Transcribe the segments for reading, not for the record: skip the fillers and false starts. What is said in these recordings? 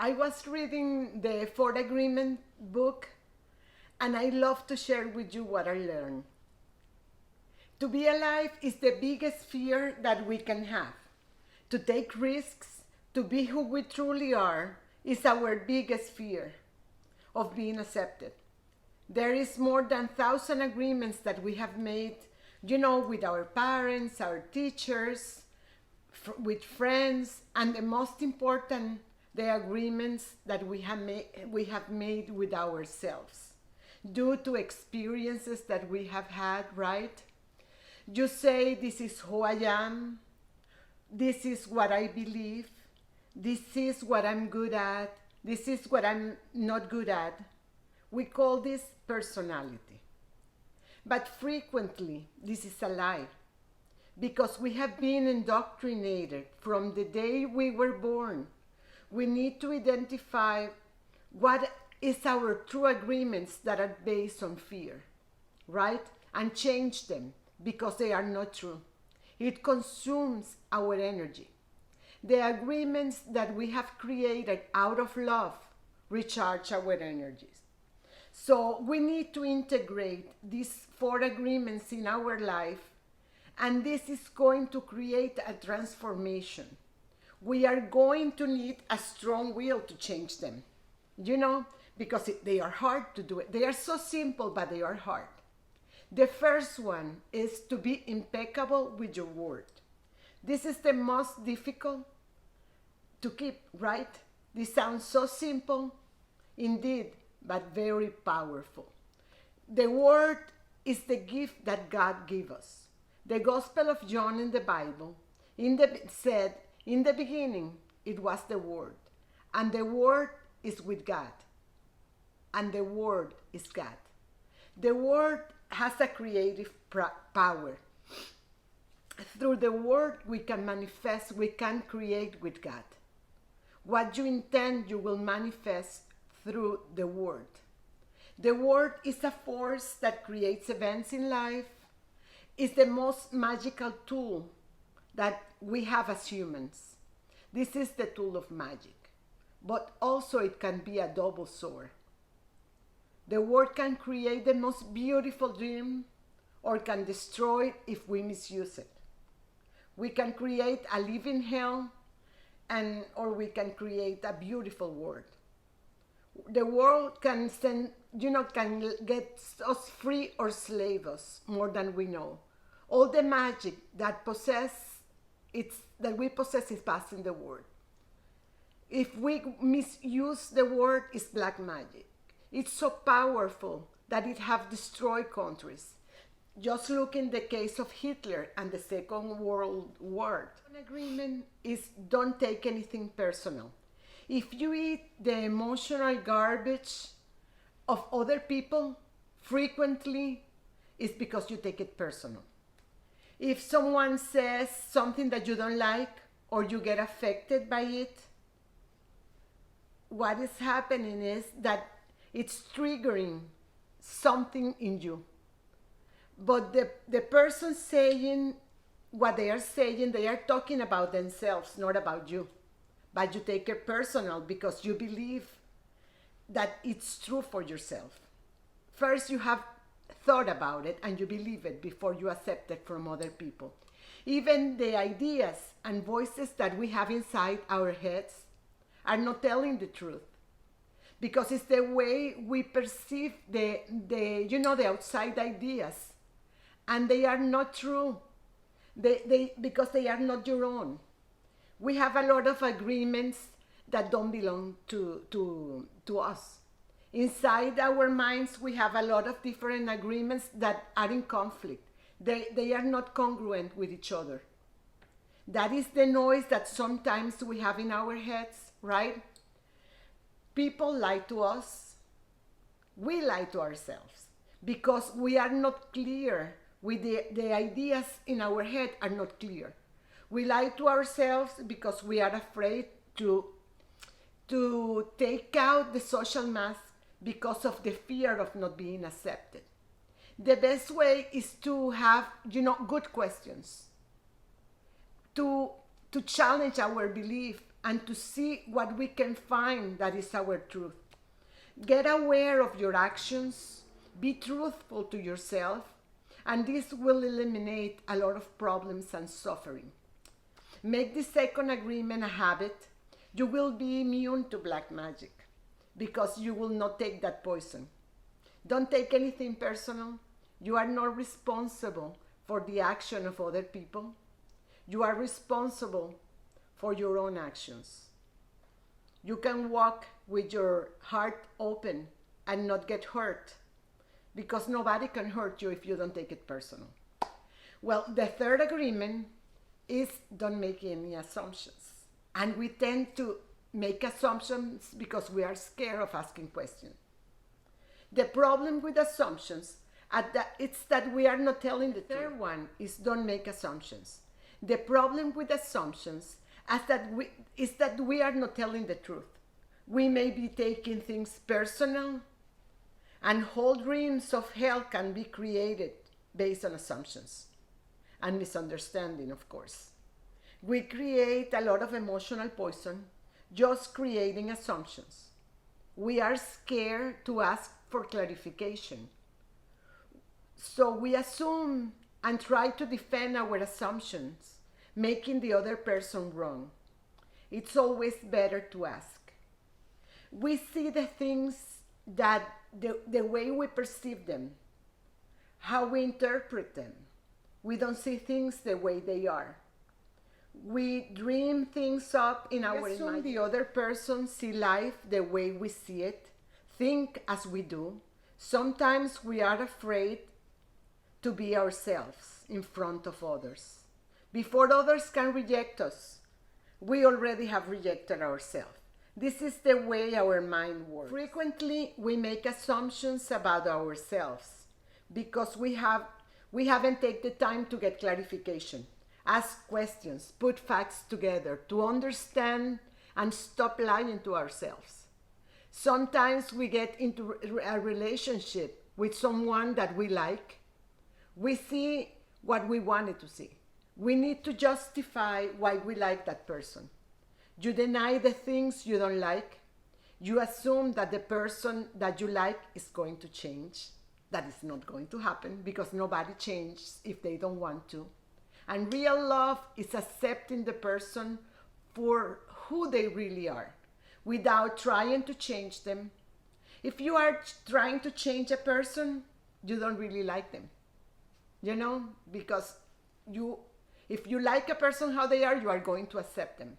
I was reading the Four Agreement book, and I love to share with you what I learned. To be alive is the biggest fear that we can have. To take risks, to be who we truly are, is our biggest fear of being accepted. There is more than 1,000 agreements that we have made, with our parents, our teachers, with friends, and the most important, the agreements that we have made with ourselves due to experiences that we have had, right? You say, this is who I am, this is what I believe, this is what I'm good at, this is what I'm not good at. We call this personality. But frequently, this is a lie because we have been indoctrinated from the day we were born. We need to identify what is our true agreements that are based on fear, right? And change them because they are not true. It consumes our energy. The agreements that we have created out of love recharge our energies. So we need to integrate these four agreements in our life, and this is going to create a transformation. We are going to need a strong will to change them, because they are hard to do it. They are so simple, but they are hard. The first one is to be impeccable with your word. This is the most difficult to keep, right? This sounds so simple, indeed, but very powerful. The word is the gift that God gave us. The Gospel of John in the Bible said, in the beginning, it was the Word, and the Word is with God, and the Word is God. The Word has a creative power. Through the Word, we can manifest, we can create with God. What you intend, you will manifest through the Word. The Word is a force that creates events in life. It's the most magical tool that we have as humans. This is the tool of magic, but also it can be a double sword. The Word can create the most beautiful dream or can destroy it if we misuse it. We can create a living hell or we can create a beautiful world. The world can can get us free or slave us more than we know. All the magic that we possess is passed in the word. If we misuse the word, it's black magic. It's so powerful that it have destroyed countries. Just look in the case of Hitler and the Second World War. An agreement is don't take anything personal. If you eat the emotional garbage of other people frequently, it's because you take it personal. If someone says something that you don't like or you get affected by it, what is happening is that it's triggering something in you. But the person saying what they are saying, they are talking about themselves, not about you. But you take it personal because you believe that it's true for yourself. First, you have thought about it and you believe it before you accept it from other people. Even the ideas and voices that we have inside our heads are not telling the truth, because it's the way we perceive the outside ideas, and they are not true. Because they are not your own. We have a lot of agreements that don't belong to us. Inside our minds, we have a lot of different agreements that are in conflict. They are not congruent with each other. That is the noise that sometimes we have in our heads, right? People lie to us. We lie to ourselves because we are not clear with the ideas in our head are not clear. We lie to ourselves because we are afraid to take out the social mask because of the fear of not being accepted. The best way is to have, good questions, to challenge our belief and to see what we can find that is our truth. Get aware of your actions, be truthful to yourself, and this will eliminate a lot of problems and suffering. Make the second agreement a habit. You will be immune to black magic because you will not take that poison. Don't take anything personal. You are not responsible for the action of other people. You are responsible for your own actions. You can walk with your heart open and not get hurt because nobody can hurt you if you don't take it personal. Well, the third agreement is don't make any assumptions. And we tend to make assumptions because we are scared of asking questions. The problem with assumptions is that we are not telling the truth. The third one is don't make assumptions. The problem with assumptions is that we are not telling the truth. We may be taking things personal, and whole dreams of hell can be created based on assumptions and misunderstanding, of course. We create a lot of emotional poison just creating assumptions. We are scared to ask for clarification. So we assume and try to defend our assumptions, making the other person wrong. It's always better to ask. We see the things that the way we perceive them, how we interpret them. We don't see things the way they are. We dream things up in our mind. We assume the other person see life the way we see it, think as we do. Sometimes we are afraid to be ourselves in front of others. Before others can reject us, we already have rejected ourselves. This is the way our mind works. Frequently, we make assumptions about ourselves because we haven't taken the time to get clarification. Ask questions, put facts together to understand and stop lying to ourselves. Sometimes we get into a relationship with someone that we like. We see what we wanted to see. We need to justify why we like that person. You deny the things you don't like. You assume that the person that you like is going to change. That is not going to happen because nobody changes if they don't want to. And real love is accepting the person for who they really are without trying to change them. If you are trying to change a person, you don't really like them. Because if you like a person how they are, you are going to accept them.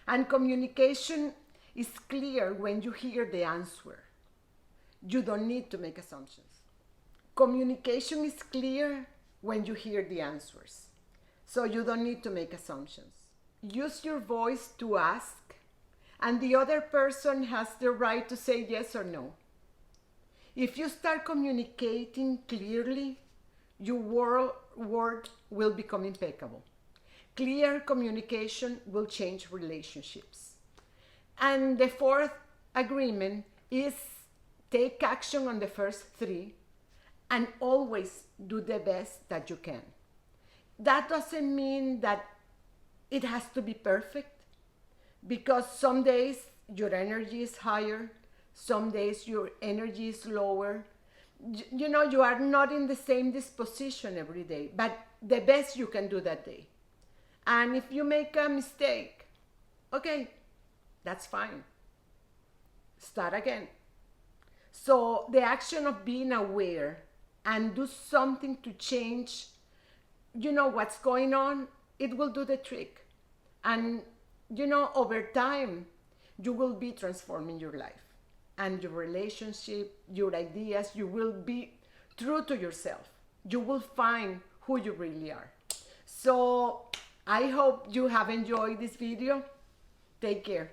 And communication is clear when you hear the answer. You don't need to make assumptions. Communication is clear when you hear the answers. So you don't need to make assumptions. Use your voice to ask, and the other person has the right to say yes or no. If you start communicating clearly, your word will become impeccable. Clear communication will change relationships. And the fourth agreement is take action on the first three and always do the best that you can. That doesn't mean that it has to be perfect, because some days your energy is higher, some days your energy is lower. You are not in the same disposition every day, but the best you can do that day. And if you make a mistake, okay, that's fine. Start again. So the action of being aware and do something to change, what's going on, it will do the trick. And, over time, you will be transforming your life and your relationship, your ideas. You will be true to yourself. You will find who you really are. So I hope you have enjoyed this video. Take care.